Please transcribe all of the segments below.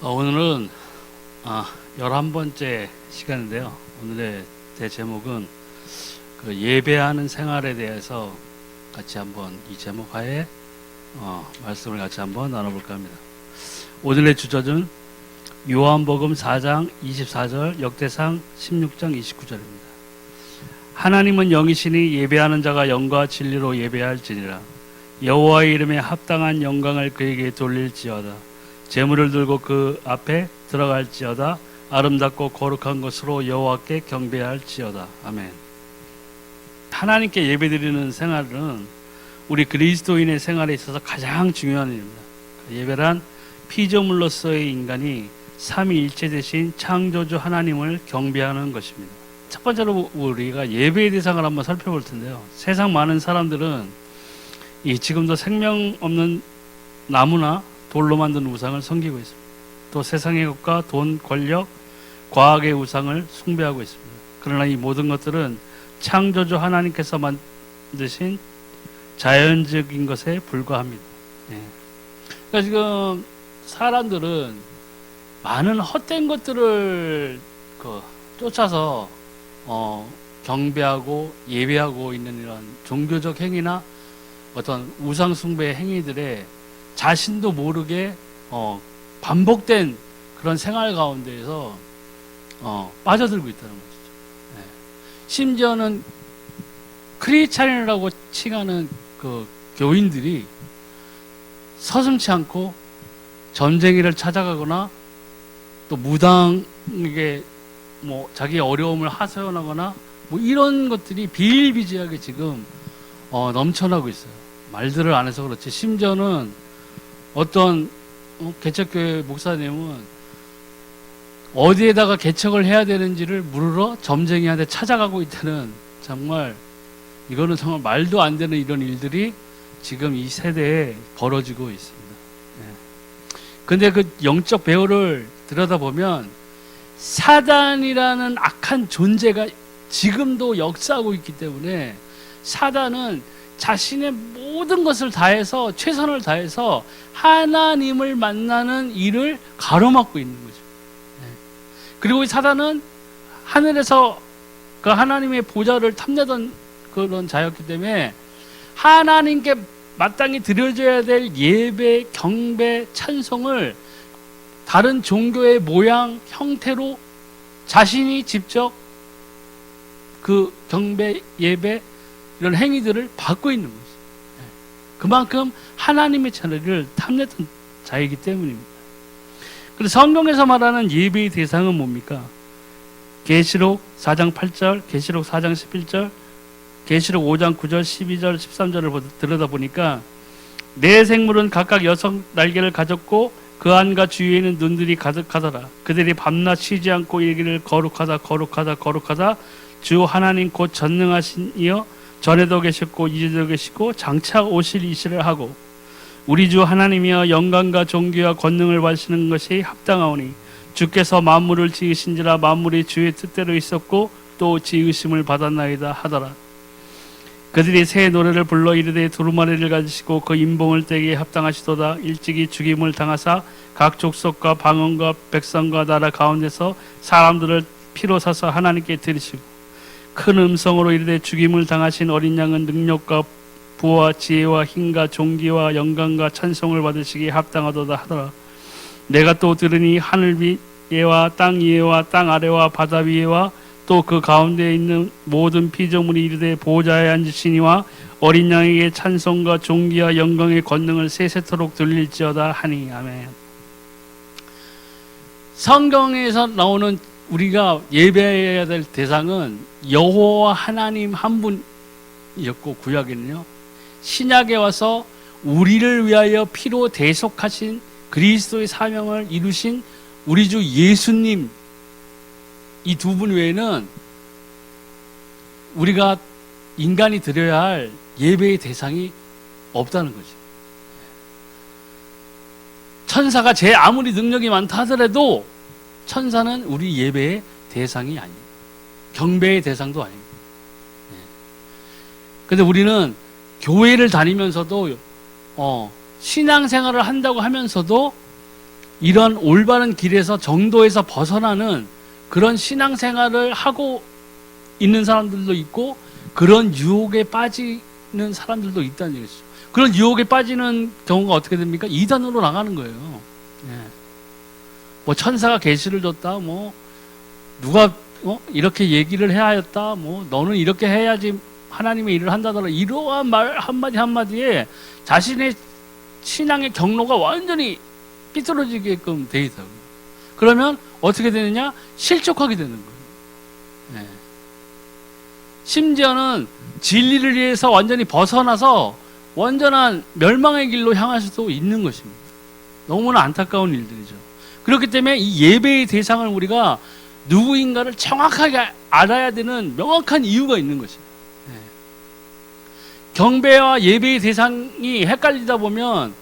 오늘은 11번째 시간인데요. 오늘의 제목은 예배하는 생활에 대해서 같이 한번 이 제목 하에 말씀을 같이 한번 나눠볼까 합니다. 오늘의 주저는 요한복음 4장 24절, 역대상 16장 29절입니다. 하나님은 영이시니 예배하는 자가 영과 진리로 예배할지니라. 여호와의 이름에 합당한 영광을 그에게 돌릴지어다. 제물을 들고 그 앞에 들어갈지어다. 아름답고 거룩한 것으로 여호와께 경배할지어다. 아멘. 하나님께 예배드리는 생활은 우리 그리스도인의 생활에 있어서 가장 중요한 일입니다. 예배란 피조물로서의 인간이 삼위일체 되신 창조주 하나님을 경배하는 것입니다. 첫 번째로 우리가 예배의 대상을 한번 살펴볼 텐데요. 세상 많은 사람들은 지금도 생명 없는 나무나 돌로 만든 우상을 섬기고 있습니다. 또 세상의 것과 돈, 권력, 과학의 우상을 숭배하고 있습니다. 그러나 이 모든 것들은 창조주 하나님께서 만드신 자연적인 것에 불과합니다. 그러니까 지금 사람들은 많은 헛된 것들을 쫓아서 경배하고 예배하고 있는 이런 종교적 행위나 어떤 우상 숭배의 행위들에 자신도 모르게 반복된 그런 생활 가운데에서 빠져들고 있다는 것이죠. 심지어는 크리스찬이라고 칭하는 그 교인들이 서슴지 않고 점쟁이를 찾아가거나 또 무당에게 자기의 어려움을 하소연하거나 이런 것들이 비일비재하게 지금 넘쳐나고 있어요. 말들을 안 해서 그렇지. 심지어는 어떤 개척교회 목사님은 어디에다가 개척을 해야 되는지를 물으러 점쟁이한테 찾아가고 있다는, 이거는 정말 말도 안 되는 이런 일들이 지금 이 세대에 벌어지고 있습니다. 근데 그 영적 배후를 들여다보면 사단이라는 악한 존재가 지금도 역사하고 있기 때문에 사단은 자신의 모든 것을 다해서, 최선을 다해서 하나님을 만나는 일을 가로막고 있는 거죠. 그리고 이 사단은 하늘에서 그 하나님의 보좌를 탐내던 그런 자였기 때문에 하나님께 마땅히 드려져야 될 예배, 경배, 찬송을 다른 종교의 모양, 형태로 자신이 직접 그 경배, 예배 이런 행위들을 받고 있는 거죠. 그만큼 하나님의 자리를 탐냈던 자이기 때문입니다. 그래서 성경에서 말하는 예배의 대상은 뭡니까? 계시록 4장 8절, 계시록 4장 11절, 계시록 5장 9절, 12절, 13절을 들여다보니까 네 생물은 각각 6 날개를 가졌고 그 안과 주위에는 눈들이 가득하더라. 그들이 밤낮 쉬지 않고 이르기를 거룩하다 거룩하다 거룩하다 주 하나님 곧 전능하신 이여 전에도 계셨고 이제도 계시고 장차 오실 이시를 하고 우리 주 하나님이여 영광과 존귀와 권능을 받으시는 것이 합당하오니 주께서 만물을 지으신지라 만물이 주의 뜻대로 있었고 또 지으심을 받았나이다 하더라. 그들이 새 노래를 불러 이르되 두루마리를 가지시고 그 인봉을 떼기에 합당하시도다. 일찍이 죽임을 당하사 각 족속과 방언과 백성과 나라 가운데서 사람들을 피로 사서 하나님께 드리시고 큰 음성으로 이르되 죽임을 당하신 어린 양은 능력과 부와 지혜와 힘과 존귀와 영광과 찬송을 받으시기에 합당하도다 하더라. 내가 또 들으니 하늘 위에와 땅 위에와 땅 아래와 바다 위에와 또 그 가운데에 있는 모든 피조물이 이르되 보좌에 앉으시니와 어린 양에게 찬송과 존귀와 영광의 권능을 세세토록 들릴지어다 하니. 아멘. 성경에서 나오는 우리가 예배해야 될 대상은 여호와 하나님 한 분이었고, 구약에는요 신약에 와서 우리를 위하여 피로 대속하신 그리스도의 사명을 이루신 우리 주 예수님, 이 두 분 외에는 우리가 인간이 드려야 할 예배의 대상이 없다는 거죠. 천사가 아무리 능력이 많다 하더라도 천사는 우리 예배의 대상이 아닙니다. 경배의 대상도 아닙니다. 그런데 우리는 교회를 다니면서도 신앙생활을 한다고 하면서도 이런 올바른 길에서 정도에서 벗어나는 그런 신앙생활을 하고 있는 사람들도 있고 그런 유혹에 빠지는 사람들도 있다는 얘기죠. 그런 유혹에 빠지는 경우가 어떻게 됩니까? 이단으로 나가는 거예요. 예. 뭐 천사가 계시를 줬다, 뭐 누가 이렇게 얘기를 해야 했다, 뭐 너는 이렇게 해야지 하나님의 일을 한다더라, 이러한 말 한마디 한마디에 자신의 신앙의 경로가 완전히 삐뚤어지게끔 돼 있어요. 그러면 어떻게 되느냐? 실족하게 되는 거예요. 네. 심지어는 진리를 위해서 완전히 벗어나서 완전한 멸망의 길로 향할 수도 있는 것입니다. 너무나 안타까운 일들이죠. 그렇기 때문에 이 예배의 대상을 우리가 누구인가를 정확하게 알아야 되는 명확한 이유가 있는 것이에요. 네. 경배와 예배의 대상이 헷갈리다 보면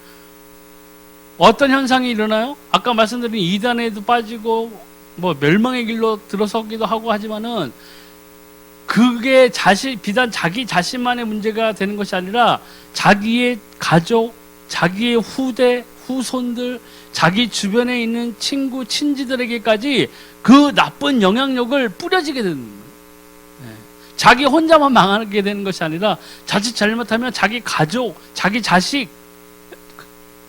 어떤 현상이 일어나요? 아까 말씀드린 이단에도 빠지고 뭐 멸망의 길로 들어서기도 하고 하지만은 그게 비단 자기 자신만의 문제가 되는 것이 아니라 자기의 가족, 자기의 후대, 후손들, 자기 주변에 있는 친구, 친지들에게까지 그 나쁜 영향력을 뿌려지게 되는 거예요. 네. 자기 혼자만 망하게 되는 것이 아니라 자칫 잘못하면 자기 가족, 자기 자식,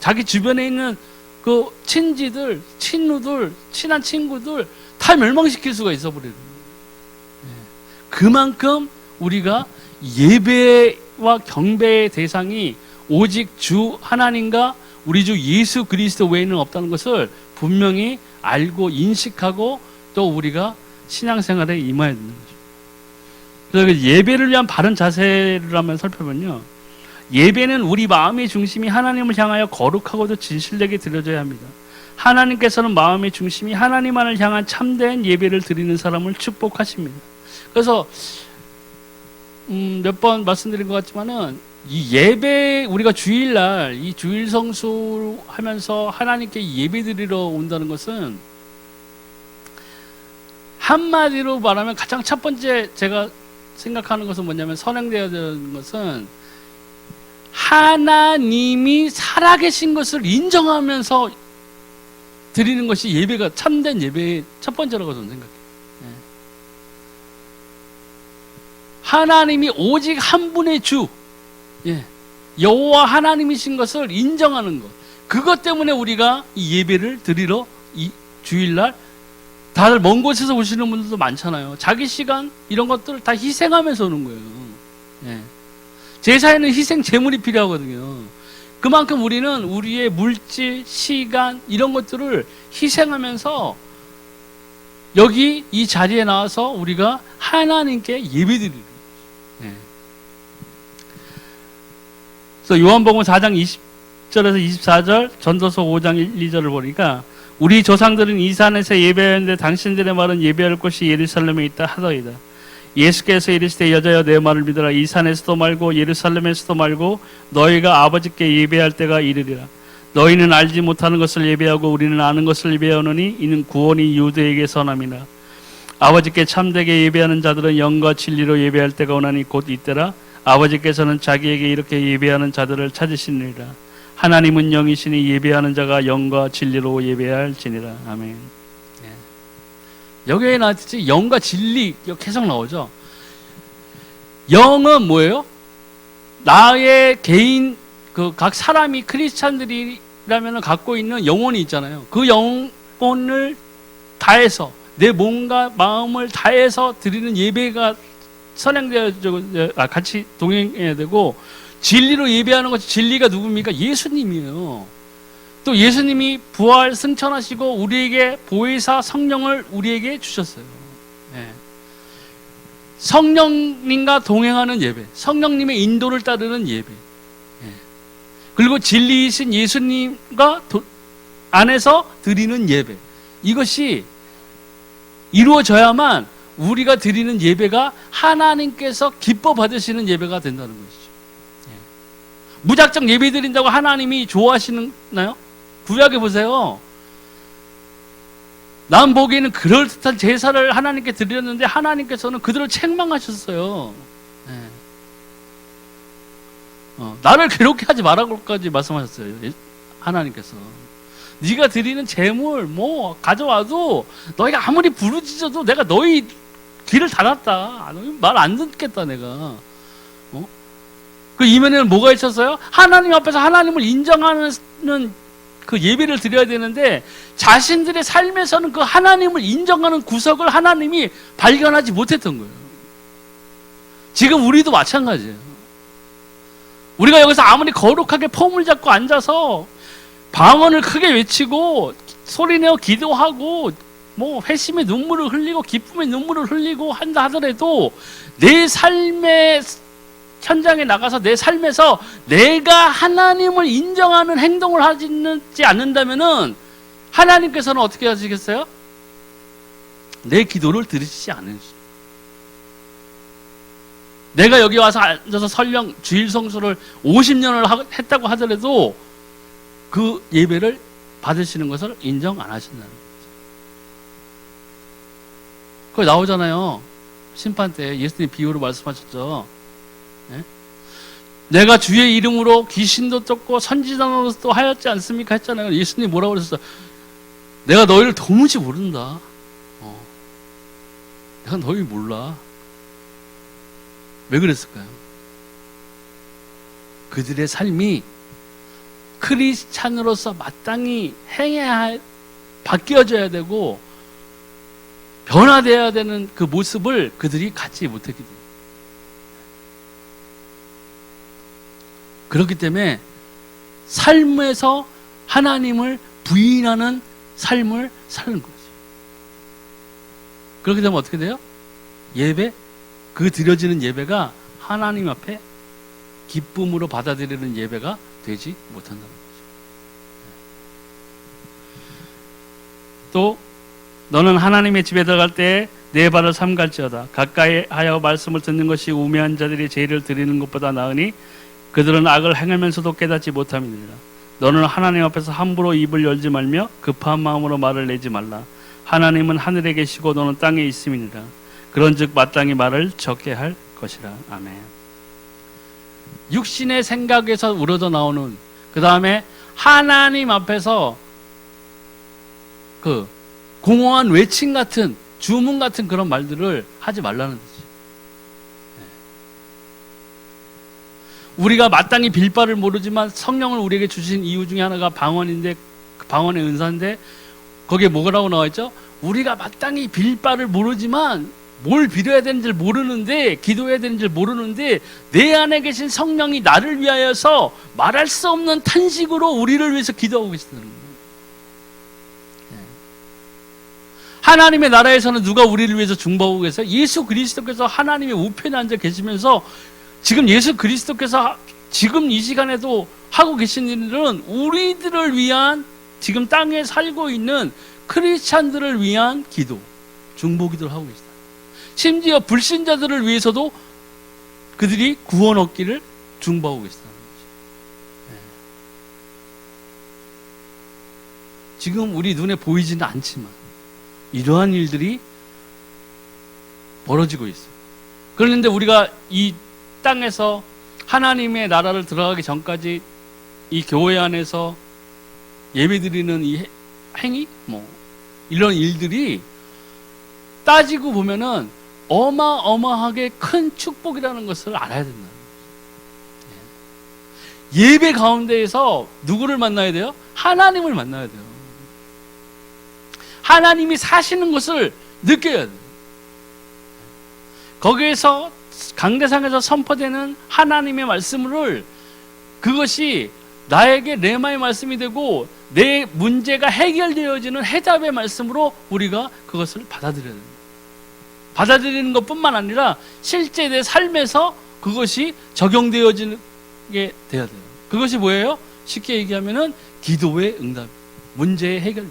자기 주변에 있는 그 친지들, 친누들, 친한 친구들 다 멸망시킬 수가 있어 버리는 거예요. 그만큼 우리가 예배와 경배의 대상이 오직 주 하나님과 우리 주 예수 그리스도 외에는 없다는 것을 분명히 알고 인식하고 또 우리가 신앙생활에 임해야 되는 거죠. 그래서 예배를 위한 바른 자세를 한번 살펴보면요, 예배는 우리 마음의 중심이 하나님을 향하여 거룩하고도 진실되게 드려져야 합니다. 하나님께서는 마음의 중심이 하나님만을 향한 참된 예배를 드리는 사람을 축복하십니다. 그래서 몇 번 말씀드린 것 같지만은 이 예배, 우리가 주일날 이 주일 성수 하면서 하나님께 예배 드리러 온다는 것은 한마디로 말하면 가장 첫 번째 제가 생각하는 것은 뭐냐면, 선행되어야 되는 것은 하나님이 살아계신 것을 인정하면서 드리는 것이 예배가, 참된 예배의 첫 번째라고 저는 생각해요. 하나님이 오직 한 분의 주, 여호와 하나님이신 것을 인정하는 것, 그것 때문에 우리가 이 예배를 드리러 이 주일날 다들 먼 곳에서 오시는 분들도 많잖아요. 자기 시간 이런 것들을 다 희생하면서 오는 거예요. 제사에는 희생 제물이 필요하거든요. 그만큼 우리는 우리의 물질, 시간 이런 것들을 희생하면서 여기 이 자리에 나와서 우리가 하나님께 예배드리는 거예요. 그래서 요한복음 4장 20절에서 24절, 전도서 5장 1, 2절을 보니까 우리 조상들은 이 산에서 예배하였는데 당신들의 말은 예배할 곳이 예루살렘에 있다 하더이다. 예수께서 이르시되 여자여 내 말을 믿으라. 이 산에서도 말고 예루살렘에서도 말고 너희가 아버지께 예배할 때가 이르리라. 너희는 알지 못하는 것을 예배하고 우리는 아는 것을 예배하노니 이는 구원이 유대에게 선함이라. 아버지께 참되게 예배하는 자들은 영과 진리로 예배할 때가 오나니 곧 이때라. 아버지께서는 자기에게 이렇게 예배하는 자들을 찾으시느니라. 하나님은 영이시니 예배하는 자가 영과 진리로 예배할지니라. 아멘. 여기에 나왔듯이 영과 진리 계속 나오죠. 영은 뭐예요? 나의 개인, 각 사람이 크리스찬들이라면 갖고 있는 영혼이 있잖아요. 그 영혼을 다해서 내 몸과 마음을 다해서 드리는 예배가 선행되어 같이 동행해야 되고, 진리로 예배하는 것이, 진리가 누굽니까? 예수님이에요. 또 예수님이 부활 승천하시고 우리에게 보혜사 성령을 우리에게 주셨어요. 성령님과 동행하는 예배, 성령님의 인도를 따르는 예배, 그리고 진리이신 예수님과 안에서 드리는 예배, 이것이 이루어져야만 우리가 드리는 예배가 하나님께서 기뻐 받으시는 예배가 된다는 것이죠. 무작정 예배 드린다고 하나님이 좋아하시나요? 구약에 보세요. 남 보기에는 그럴듯한 제사를 하나님께 드렸는데 하나님께서는 그들을 책망하셨어요. 나를 괴롭게 하지 말라고까지 말씀하셨어요. 하나님께서. 네가 드리는 재물 뭐 가져와도 너희가 아무리 부르짖어도 내가 너희 귀를 닫았다. 말 안 듣겠다 내가. 그 이면에는 뭐가 있었어요? 하나님 앞에서 하나님을 인정하는 그 예배를 드려야 되는데 자신들의 삶에서는 그 하나님을 인정하는 구석을 하나님이 발견하지 못했던 거예요. 지금 우리도 마찬가지예요. 우리가 여기서 아무리 거룩하게 폼을 잡고 앉아서 방언을 크게 외치고 소리내어 기도하고 뭐 회심의 눈물을 흘리고 기쁨의 눈물을 흘리고 한다 하더라도 내 삶의 현장에 나가서 내 삶에서 내가 하나님을 인정하는 행동을 하지 않는다면은 하나님께서는 어떻게 하시겠어요? 내 기도를 들으시지 않으시죠. 내가 여기 와서 앉아서 설령 주일 성수를 50년을 했다고 하더라도 그 예배를 받으시는 것을 인정 안 하신다는 거죠. 그거 나오잖아요. 심판 때 예수님 비유로 말씀하셨죠. 네? 내가 주의 이름으로 귀신도 쫓고 선지자로도 하였지 않습니까? 했잖아요. 예수님 뭐라고 그러셨어요? 내가 너희를 도무지 모른다. 내가 너희 몰라. 왜 그랬을까요? 그들의 삶이 크리스찬으로서 마땅히 행해야 바뀌어져야 되고 변화되어야 되는 그 모습을 그들이 갖지 못했기 때문에. 그렇기 때문에 삶에서 하나님을 부인하는 삶을 사는 거죠. 그렇게 되면 어떻게 돼요? 예배, 그 드려지는 예배가 하나님 앞에 기쁨으로 받아들이는 예배가 되지 못한다는 거죠. 또 너는 하나님의 집에 들어갈 때 내 발을 삼갈지어다. 가까이 하여 말씀을 듣는 것이 우매한 자들이 제의를 드리는 것보다 나으니 그들은 악을 행하면서도 깨닫지 못함이니라. 너는 하나님 앞에서 함부로 입을 열지 말며 급한 마음으로 말을 내지 말라. 하나님은 하늘에 계시고 너는 땅에 있음이니라. 그런즉 마땅히 말을 적게 할 것이라. 아멘. 육신의 생각에서 우러져 나오는, 그 다음에 하나님 앞에서 그 공허한 외침 같은, 주문 같은 그런 말들을 하지 말라는 거지. 우리가 마땅히 빌 바를 모르지만 성령을 우리에게 주신 이유 중에 하나가 방언인데, 방언의 은사인데, 거기에 뭐라고 나와 있죠? 우리가 마땅히 빌 바를 모르지만 뭘 빌어야 되는지 모르는데, 기도해야 되는지 모르는데, 내 안에 계신 성령이 나를 위하여서 말할 수 없는 탄식으로 우리를 위해서 기도하고 계시다는 거예요. 하나님의 나라에서는 누가 우리를 위해서 중보하고 계세요? 예수 그리스도께서 하나님의 우편에 앉아 계시면서 지금 예수 그리스도께서 지금 이 시간에도 하고 계신 일은 우리들을 위한, 지금 땅에 살고 있는 크리스찬들을 위한 기도, 중보 기도를 하고 계시다. 심지어 불신자들을 위해서도 그들이 구원 얻기를 중보하고 계시다는 거죠. 지금 우리 눈에 보이지는 않지만 이러한 일들이 벌어지고 있어요. 그런데 우리가 이 땅에서 하나님의 나라를 들어가기 전까지 이 교회 안에서 예배드리는 이 행위, 뭐 이런 일들이 따지고 보면은 어마어마하게 큰 축복이라는 것을 알아야 된다는 거죠. 예배 가운데에서 누구를 만나야 돼요? 하나님을 만나야 돼요. 하나님이 사시는 것을 느껴야 돼요. 거기에서 강대상에서 선포되는 하나님의 말씀을, 그것이 나에게 레마의 말씀이 되고 내 문제가 해결되어지는 해답의 말씀으로 우리가 그것을 받아들여야 됩니다. 받아들이는 것뿐만 아니라 실제 내 삶에서 그것이 적용되어지게 돼야 돼요. 그것이 뭐예요? 쉽게 얘기하면은 기도의 응답, 문제의 해결.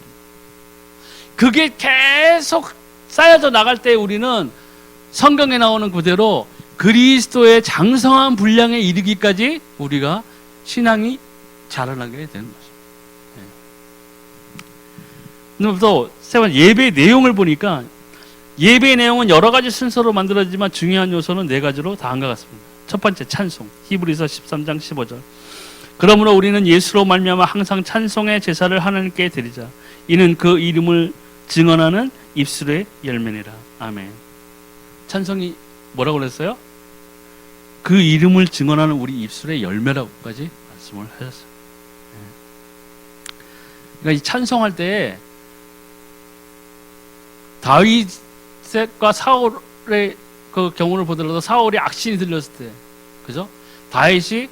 그게 계속 쌓여져 나갈 때 우리는 성경에 나오는 그대로 그리스도의 장성한 분량에 이르기까지 우리가 신앙이 자라나게 되는 거죠. 또 세 번째, 예배의 내용을 보니까 예배의 내용은 여러 가지 순서로 만들어지지만 중요한 요소는 네 가지로 다 한 것 같습니다. 첫 번째, 찬송. 히브리서 13장 15절. 그러므로 우리는 예수로 말미암아 항상 찬송의 제사를 하나님께 드리자. 이는 그 이름을 증언하는 입술의 열매니라. 아멘. 찬송이 뭐라고 그랬어요? 그 이름을 증언하는 우리 입술의 열매라고까지 말씀을 하셨어요. 그러니까 이 찬송할 때 다윗과 사울의 그 경우를 보더라도 사울이 악신이 들렸을 때, 그죠? 다윗이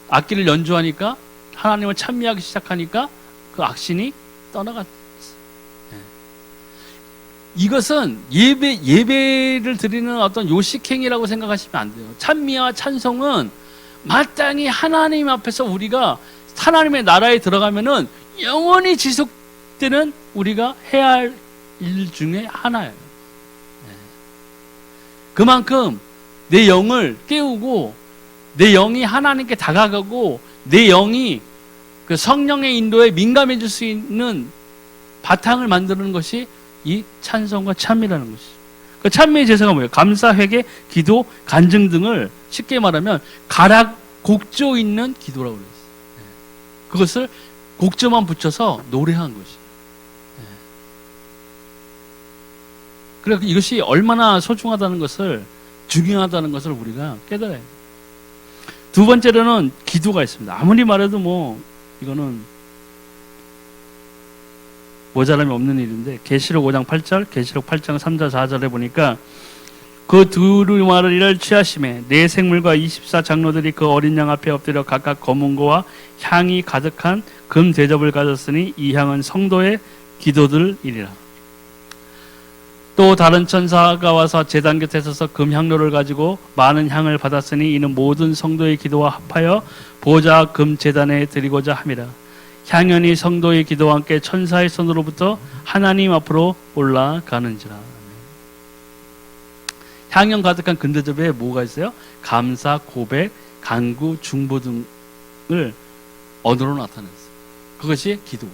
악기를 연주하니까 하나님을 찬미하기 시작하니까 그 악신이 떠나갔어요. 이것은 예배를 드리는 어떤 요식행위라고 생각하시면 안 돼요. 찬미와 찬송은 마땅히 하나님 앞에서 우리가 하나님의 나라에 들어가면은 영원히 지속되는 우리가 해야 할 일 중에 하나예요. 그만큼 내 영을 깨우고 내 영이 하나님께 다가가고 내 영이 그 성령의 인도에 민감해질 수 있는 바탕을 만드는 것이 이 찬송과 찬미라는 것이죠. 그 찬미의 제사가 뭐예요? 감사, 회개, 기도, 간증 등을 쉽게 말하면 가락, 곡조 있는 기도라고 그랬어요. 그것을 곡조만 붙여서 노래한 것이에요. 그래서 이것이 얼마나 소중하다는 것을, 중요하다는 것을 우리가 깨달아야 돼요. 두 번째로는 기도가 있습니다. 아무리 말해도 이거는 모자람이 없는 일인데, 계시록 5장 8절, 계시록 8장 3절 4절에 보니까 그 두루마리를 취하심에 네 생물과 24장로들이 그 어린 양 앞에 엎드려 각각 검은 고와 향이 가득한 금 대접을 가졌으니 이 향은 성도의 기도들이리라. 또 다른 천사가 와서 제단 곁에 서서 금향로를 가지고 많은 향을 받았으니 이는 모든 성도의 기도와 합하여 보좌 금 제단에 드리고자 함이라. 향연이 성도의 기도와 함께 천사의 손으로부터 하나님 앞으로 올라가는지라. 향연 가득한 금대접에 뭐가 있어요? 감사, 고백, 간구, 중보 등을 언어로 나타냈어요. 그것이 기도예요.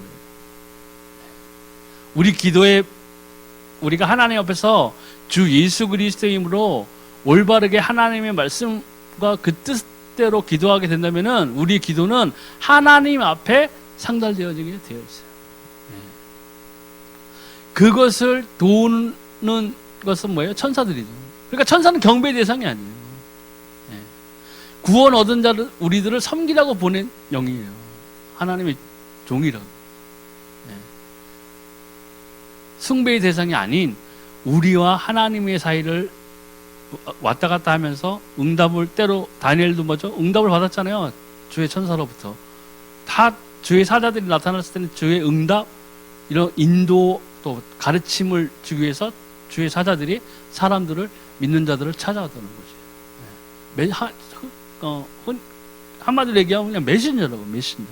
우리 기도에 우리가 하나님 앞에서 주 예수 그리스도의 힘으로 올바르게 하나님의 말씀과 그 뜻대로 기도하게 된다면은 우리 기도는 하나님 앞에 상달되어지게 되어 있어요. 그것을 도우는 것은 뭐예요? 천사들이죠. 그러니까 천사는 경배 대상이 아니에요. 구원 얻은 자를 우리들을 섬기라고 보낸 영이에요. 하나님의 종이라고. 숭배의 대상이 아닌 우리와 하나님의 사이를 왔다 갔다 하면서 응답을, 때로 다니엘도 응답을 받았잖아요. 주의 천사로부터. 다 주의 사자들이 나타났을 때는 주의 응답, 이런 인도 또 가르침을 주기 위해서 주의 사자들이 사람들을, 믿는 자들을 찾아왔다는 거죠. 한마디로 얘기하면 그냥 메신저라고, 메신저.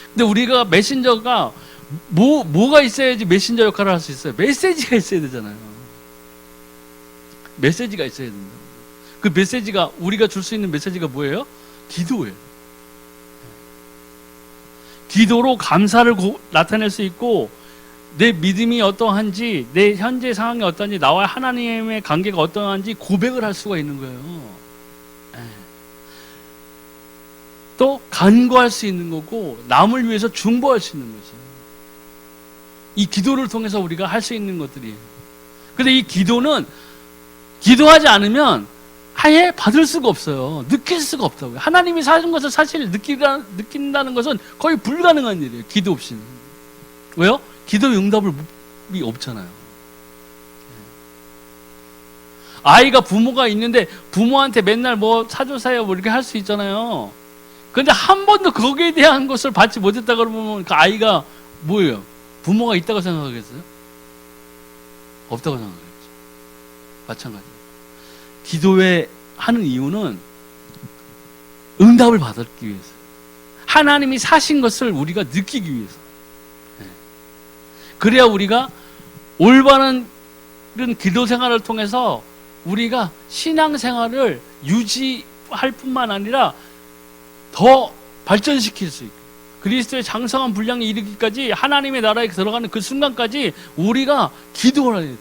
근데 우리가 메신저가 뭐가 있어야지 메신저 역할을 할 수 있어요? 메시지가 있어야 되잖아요. 메시지가 있어야 된다. 그 메시지가, 우리가 줄 수 있는 메시지가 뭐예요? 기도예요. 기도로 감사를 나타낼 수 있고, 내 믿음이 어떠한지, 내 현재 상황이 어떠한지, 나와 하나님의 관계가 어떠한지 고백을 할 수가 있는 거예요. 또 간구할 수 있는 거고, 남을 위해서 중보할 수 있는 거죠. 이 기도를 통해서 우리가 할 수 있는 것들이에요. 근데 이 기도는 기도하지 않으면 아예 받을 수가 없어요. 느낄 수가 없다고요. 하나님이 사준 것을 사실 느낀다는 것은 거의 불가능한 일이에요. 기도 없이는. 왜요? 기도의 응답이 없잖아요. 아이가 부모가 있는데 부모한테 맨날 사주사요 이렇게 할 수 있잖아요. 근데 한 번도 거기에 대한 것을 받지 못했다 그러면 그 아이가 뭐예요? 부모가 있다고 생각하겠어요? 없다고 생각하겠죠. 마찬가지예요. 기도에 하는 이유는 응답을 받기 위해서, 하나님이 사신 것을 우리가 느끼기 위해서. 그래야 우리가 올바른 기도 생활을 통해서 우리가 신앙 생활을 유지할 뿐만 아니라 더 발전시킬 수 있고, 그리스도의 장성한 분량에 이르기까지, 하나님의 나라에 들어가는 그 순간까지 우리가 기도를 해야 되는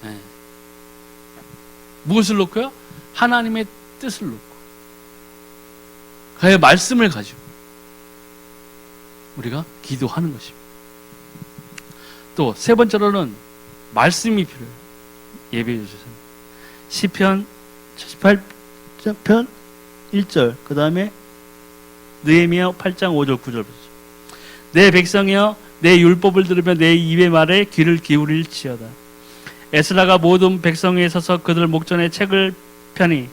것입니다. 무엇을 놓고요? 하나님의 뜻을 놓고. 그의 말씀을 가지고 우리가 기도하는 것입니다. 또 세 번째로는 말씀이 필요해요. 예배해 주셔서 시편 78편 1절, 그 다음에 느헤미야 8장 5절 9절 보죠. 내 백성이여 내 율법을 들으며 내 입의 말에 귀를 기울일지어다. 에스라가 모든 백성 위에 서서 그들 목전에 책을 펴니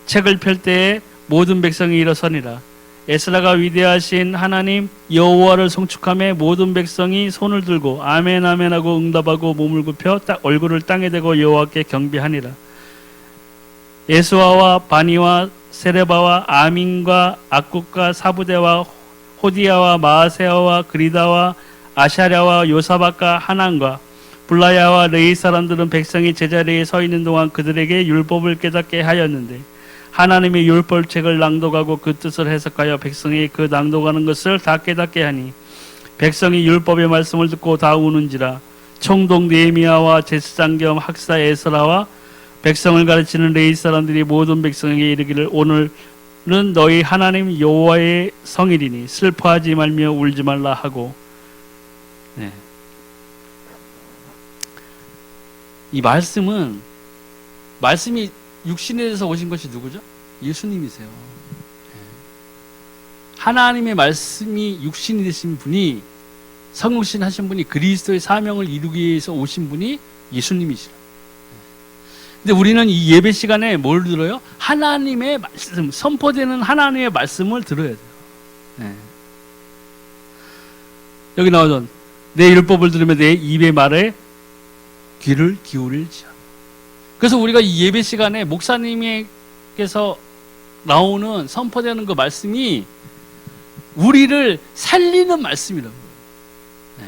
책을 펼 때에 모든 백성이 일어서니라. 에스라가 위대하신 하나님 여호와를 송축하며 모든 백성이 손을 들고 아멘 아멘 하고 응답하고 몸을 굽혀 얼굴을 땅에 대고 여호와께 경배하니라. 예수아와 바니와 세레바와 아민과 악국과 사부대와 호디야와 마아세아와 그리다와 아샤랴와 요사박과 하난과 블라야와 레이 사람들은 백성이 제자리에 서 있는 동안 그들에게 율법을 깨닫게 하였는데 하나님의 율법책을 낭독하고 그 뜻을 해석하여 백성이 그 낭독하는 것을 다 깨닫게 하니 백성이 율법의 말씀을 듣고 다 우는지라. 총독 느헤미야와 제사장 겸 학사 에스라와 백성을 가르치는 레위 사람들이 모든 백성에게 이르기를 오늘은 너희 하나님 여호와의 성일이니 슬퍼하지 말며 울지 말라 하고. 네. 이 말씀이 육신에 대해서 오신 것이 누구죠? 예수님이세요. 하나님의 말씀이 육신이 되신 분이, 성육신 하신 분이, 그리스도의 사명을 이루기 위해서 오신 분이 예수님이시라. 근데 우리는 이 예배 시간에 뭘 들어요? 하나님의 말씀, 선포되는 하나님의 말씀을 들어야 돼요. 네. 여기 나오던 내 율법을 들으며 내 입의 말에 귀를 기울일지어다. 그래서 우리가 이 예배 시간에 목사님께서 나오는 선포되는 그 말씀이 우리를 살리는 말씀이라고요. 네.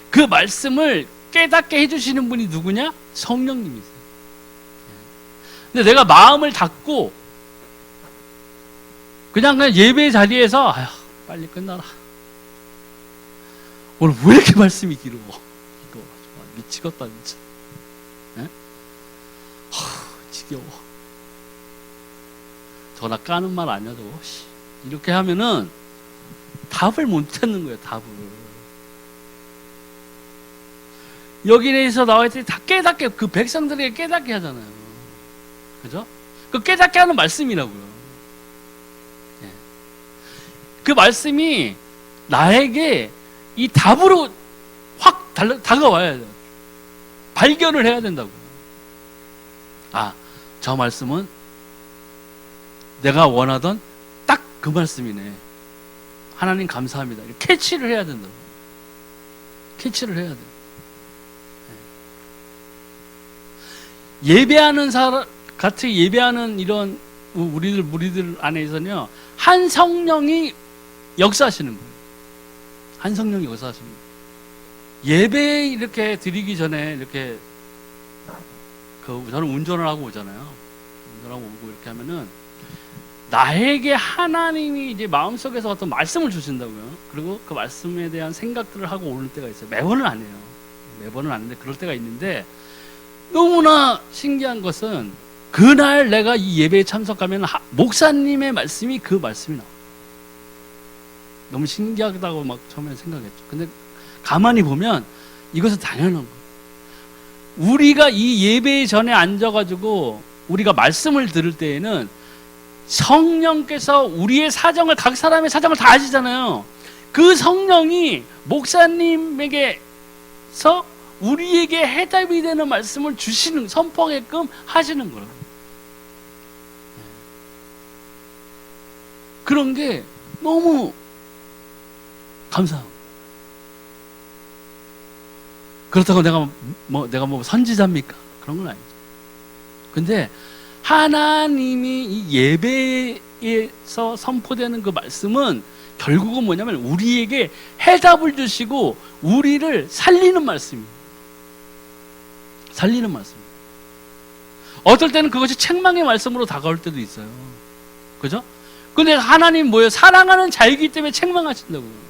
그 말씀을 깨닫게 해주시는 분이 누구냐? 성령님이세요. 근데 내가 마음을 닫고 그냥 예배 자리에서 아휴 빨리 끝나라. 오늘 왜 이렇게 말씀이 길어? 이거 미치겠다 진짜. 네? 지겨워. 저나 까는 말 아니야 저거. 이렇게 하면은 답을 못 찾는 거예요. 답을. 여기에서 나와 있더니 다 깨닫게, 그 백성들에게 깨닫게 하잖아요. 그죠? 그 깨닫게 하는 말씀이라고요. 네. 그 말씀이 나에게 이 답으로 확 다가와야 돼요. 발견을 해야 된다고요. 아, 저 말씀은 내가 원하던 딱 그 말씀이네. 하나님 감사합니다. 캐치를 해야 된다고. 캐치를 해야 돼요. 네. 예배하는 사람, 같이 예배하는 이런 무리들 안에서는요, 한 성령이 역사하시는 거예요. 한 성령이 역사하시는 거예요. 예배 이렇게 드리기 전에 이렇게 저는 운전을 하고 오잖아요. 운전하고 오고 이렇게 하면은 나에게 하나님이 이제 마음속에서 어떤 말씀을 주신다고요. 그리고 그 말씀에 대한 생각들을 하고 오는 때가 있어요. 매번은 안 해요. 매번은 아닌데 그럴 때가 있는데, 너무나 신기한 것은 그날 내가 이 예배에 참석하면 목사님의 말씀이 그 말씀이 나와요. 너무 신기하다고 막 처음에 생각했죠. 근데 가만히 보면 이것은 당연한 거예요. 우리가 이 예배 전에 앉아가지고 우리가 말씀을 들을 때에는 성령께서 우리의 사정을, 각 사람의 사정을 다 아시잖아요. 그 성령이 목사님에게서 우리에게 해답이 되는 말씀을 주시는, 선포하게끔 하시는 거예요. 그런 게 너무 감사합니다. 그렇다고 내가 뭐 선지자입니까? 그런 건 아니죠. 근데 하나님이 이 예배에서 선포되는 그 말씀은 결국은 뭐냐면 우리에게 해답을 주시고 우리를 살리는 말씀이에요. 살리는 말씀이에요. 어떨 때는 그것이 책망의 말씀으로 다가올 때도 있어요. 그죠? 근데 하나님 뭐예요? 사랑하는 자이기 때문에 책망하신다고요.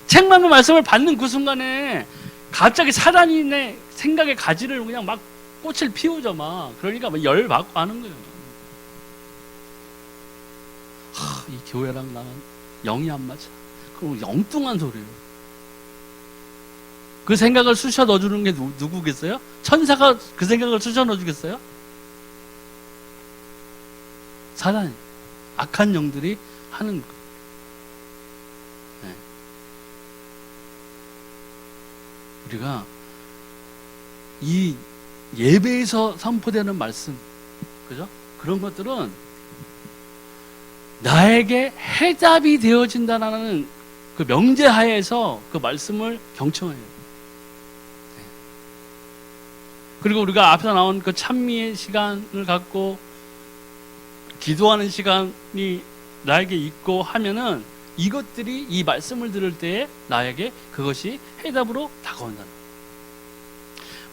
책망의 말씀을 받는 그 순간에 갑자기 사단이 내 생각의 가지를 그냥 막 꽃을 피우죠 막. 그러니까 막 열받고 하는 거예요. 이 교회랑 나는 영이 안 맞아. 그럼 엉뚱한 소리예요. 그 생각을 쑤셔 넣어주는 게 누구겠어요? 천사가 그 생각을 쑤셔 넣어주겠어요? 사단이, 악한 영들이 하는 거. 네. 우리가 이 예배에서 선포되는 말씀, 그죠? 그런 것들은 나에게 해답이 되어진다는 그 명제하에서 그 말씀을 경청해요. 네. 그리고 우리가 앞에서 나온 그 찬미의 시간을 갖고 기도하는 시간이 나에게 있고 하면은 이것들이 이 말씀을 들을 때에 나에게 그것이 해답으로 다가온다는 거예요.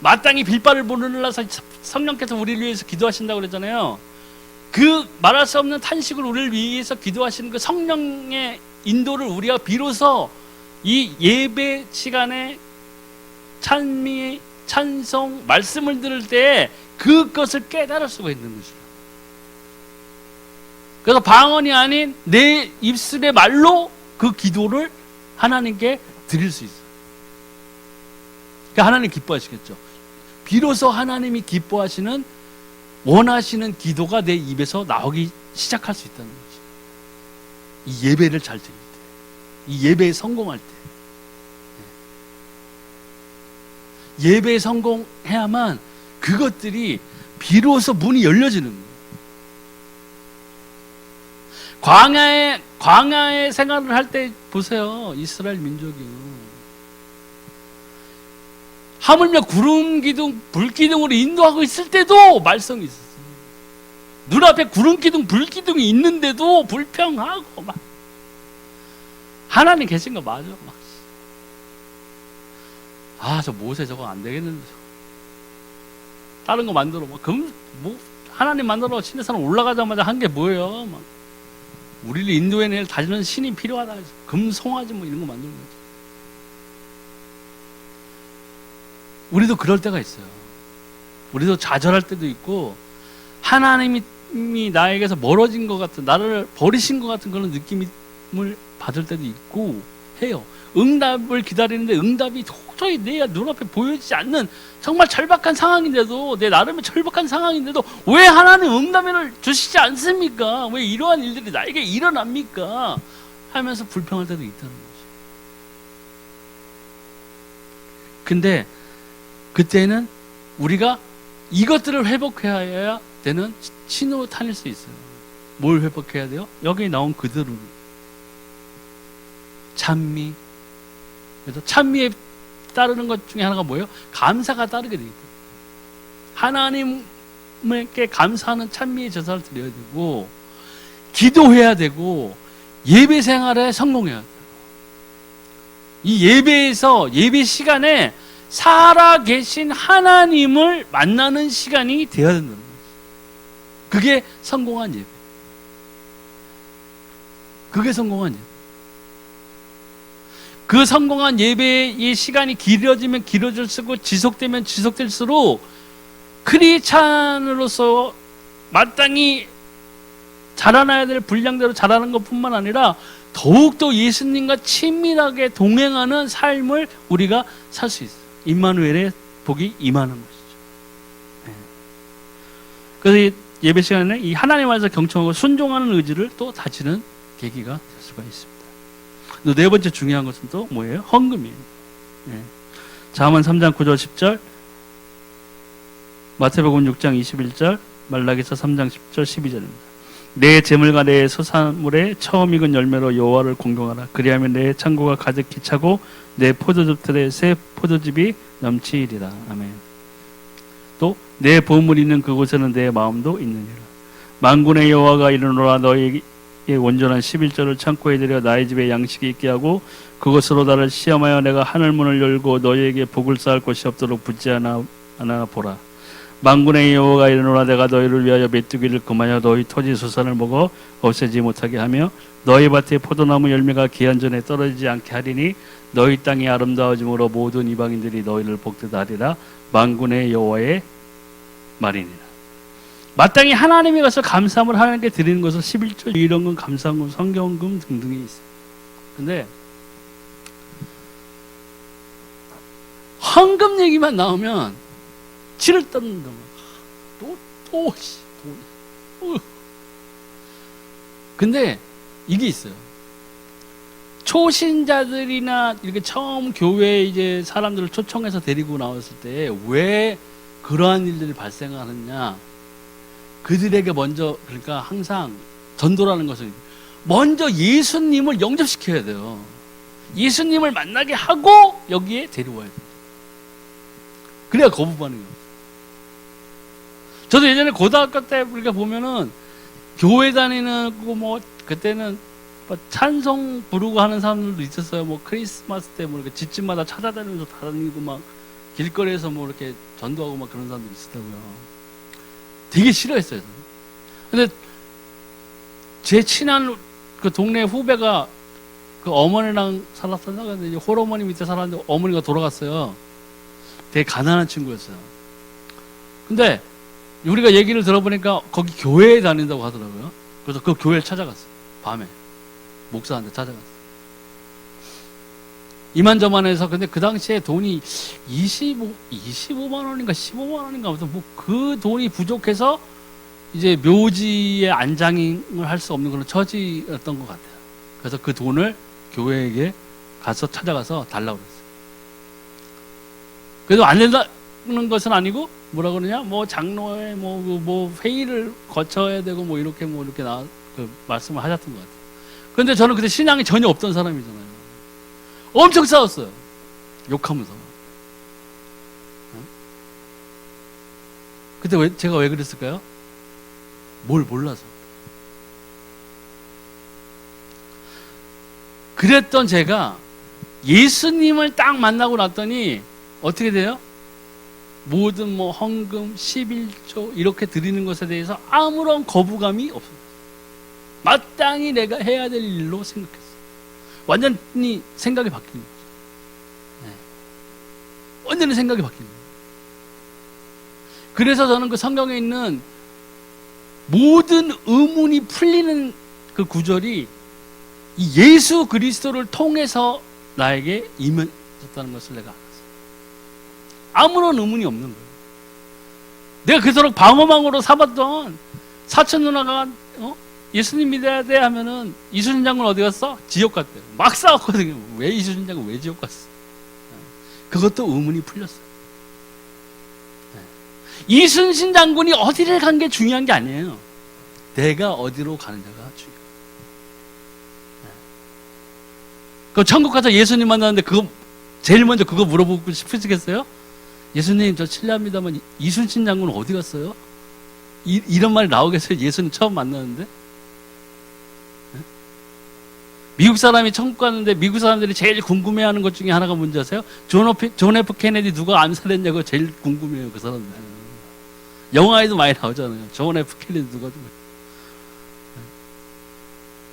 마땅히 빌바를 보느라서 성령께서 우리를 위해서 기도하신다고 그랬잖아요. 그 말할 수 없는 탄식을 우리를 위해서 기도하시는 그 성령의 인도를 우리가 비로소 이 예배 시간에 찬미, 찬송, 말씀을 들을 때 그것을 깨달을 수가 있는 것이죠. 그래서 방언이 아닌 내 입술의 말로 그 기도를 하나님께 드릴 수 있어요. 그러니까 하나님 기뻐하시겠죠. 비로소 하나님이 기뻐하시는, 원하시는 기도가 내 입에서 나오기 시작할 수 있다는 거죠. 이 예배를 잘 드릴 때, 이 예배에 성공할 때, 예배에 성공해야만 그것들이 비로소 문이 열려지는 거예요. 광야의 생활을 할 때 보세요. 이스라엘 민족이요. 하물며 구름 기둥, 불 기둥으로 인도하고 있을 때도 말썽이 있었어요. 눈앞에 구름 기둥, 불 기둥이 있는데도 불평하고 막. 하나님 계신 거 맞아. 막. 아, 저 모세 저거 안 되겠는데. 다른 거 만들어. 막. 그럼 뭐 하나님 만들어 신의 산에 올라가자마자 한 게 뭐예요? 막. 우리를 인도해낼 다지는 신이 필요하다. 금송아지 뭐 이런 거 만드는 거지. 우리도 그럴 때가 있어요. 우리도 좌절할 때도 있고 하나님이 나에게서 멀어진 것 같은, 나를 버리신 것 같은 그런 느낌을 받을 때도 있고 해요. 응답을 기다리는데 응답이 도저히 내 눈앞에 보여지지 않는 정말 절박한 상황인데도, 내 나름의 절박한 상황인데도 왜 하나님 응답을 주시지 않습니까? 왜 이러한 일들이 나에게 일어납니까? 하면서 불평할 때도 있다는 거죠. 근데 그때는 우리가 이것들을 회복해야 되는 신호로 다닐 수 있어요. 뭘 회복해야 돼요? 여기 나온 그대로 찬미. 그래서 찬미에 따르는 것 중에 하나가 뭐예요? 감사가 따르게 되어 있다. 하나님께 감사하는 찬미의 제사를 드려야 되고, 기도해야 되고, 예배 생활에 성공해야 돼요. 이 예배에서, 예배 시간에 살아계신 하나님을 만나는 시간이 되어야 된다는 거죠. 그게 성공한 예배. 그게 성공한 예배. 그 성공한 예배의 시간이 길어지면 길어질수록, 지속되면 지속될수록 크리스찬으로서 마땅히 자라나야 될 분량대로 자라는 것뿐만 아니라 더욱더 예수님과 친밀하게 동행하는 삶을 우리가 살 수 있어요. 임마누엘의 복이 임하는 것이죠. 네. 그래서 이 예배 시간에 이 하나님 안에서 경청하고 순종하는 의지를 또 다지는 계기가 될 수가 있습니다. 또 네 번째 중요한 것은 또 뭐예요? 헌금이에요. 네. 잠언 3장 9절 10절, 마태복음 6장 21절, 말라기서 3장 10절 12절입니다. 내 재물과 내 소산물에 처음 익은 열매로 여호와를 공경하라. 그리하면 내 창고가 가득히 차고 내 포도즙틀에 새 포도즙이 넘치리라. 아멘. 또 내 보물이 있는 그곳에는 내 마음도 있느니라. 만군의 여호와가 이르노라. 너희의 온전한 11절을 창고에 들여 나의 집에 양식이 있게 하고 그것으로 나를 시험하여 내가 하늘문을 열고 너희에게 복을 쌓을 곳이 없도록 붙지 않아 보라. 만군의 여호와가 이르노라. 내가 너희를 위하여 메뚜기를 금하여 너희 토지 소산을 먹어 없애지 못하게 하며 너희 밭에 포도나무 열매가 기한 전에 떨어지지 않게 하리니 너희 땅이 아름다워짐으로 모든 이방인들이 너희를 복되다 하리라. 만군의 여호와의 말이니라. 마땅히 하나님의 것을 감사함을 하나님께 드리는 것을 11조 유일헌금, 감사헌금, 성경금 등등이 있어요. 근데 헌금 얘기만 나오면 치를 떨는다. 또 근데 이게 있어요. 초신자들이나 이렇게 처음 교회에 이제 사람들을 초청해서 데리고 나왔을 때 왜 그러한 일들이 발생하느냐? 그들에게 먼저, 그러니까 항상 전도라는 것은 먼저 예수님을 영접시켜야 돼요. 예수님을 만나게 하고 여기에 데려와야 돼요. 그래야 거부 반응이 없어요. 저도 예전에 고등학교 때 우리가 보면은 교회 다니는 뭐 그때는 뭐 찬송 부르고 하는 사람들도 있었어요. 뭐 크리스마스 때 뭐 이렇게 집집마다 찾아다니면서 다니고 막 길거리에서 뭐 이렇게 전도하고 막 그런 사람들이 있었다고요. 되게 싫어했어요. 근데 제 친한 그 동네 후배가 그 어머니랑 살았었나? 근데 이제 홀어머니 밑에 살았는데 어머니가 돌아갔어요. 되게 가난한 친구였어요. 근데 우리가 얘기를 들어보니까 거기 교회에 다닌다고 하더라고요. 그래서 그 교회를 찾아갔어요. 밤에. 목사한테 찾아갔어요. 이만저만해서. 근데 그 당시에 돈이 25만 원인가 15만 원인가 아무튼 뭐 그 돈이 부족해서 이제 묘지에 안장을 할 수 없는 그런 처지였던 것 같아요. 그래서 그 돈을 교회에게 가서 찾아가서 달라고 그랬어요. 그래도 안 된다는 것은 아니고 뭐라 그러냐, 뭐 장로회 뭐 회의를 거쳐야 되고 뭐 이렇게 그 말씀을 하셨던 것 같아요. 그런데 저는 그때 신앙이 전혀 없던 사람이잖아요. 엄청 싸웠어요. 욕하면서. 그때 제가 왜 그랬을까요? 뭘 몰라서. 그랬던 제가 예수님을 딱 만나고 났더니 어떻게 돼요? 모든 뭐 헌금, 11조 이렇게 드리는 것에 대해서 아무런 거부감이 없어요. 마땅히 내가 해야 될 일로 생각했어요. 완전히 생각이 바뀌는 거죠. 네. 완전히 생각이 바뀌는 거예요. 그래서 저는 그 성경에 있는 모든 의문이 풀리는 그 구절이 이 예수 그리스도를 통해서 나에게 임했다는 것을 내가 알았어요. 아무런 의문이 없는 거예요. 내가 그토록 방어망으로 삼았던 사촌 누나가 예수님 믿어야 돼 하면은 이순신 장군 어디 갔어? 지옥 갔대요. 막 싸웠거든요. 왜 이순신 장군 왜 지옥 갔어? 그것도 의문이 풀렸어요. 이순신 장군이 어디를 간 게 중요한 게 아니에요. 내가 어디로 가느냐가 중요해요. 그 천국 가서 예수님 만나는데 그거 제일 먼저 그거 물어보고 싶으시겠어요? 예수님 저 실례합니다만 이순신 장군은 어디 갔어요? 이런 말이 나오겠어요? 예수님 처음 만나는데? 미국 사람이 천국 갔는데 미국 사람들이 제일 궁금해하는 것 중에 하나가 뭔지 아세요? 존 F 케네디 누가 암살했냐고 제일 궁금해요. 그 사람들. 영화에도 많이 나오잖아요. 존 F 케네디 누가 죽었어요.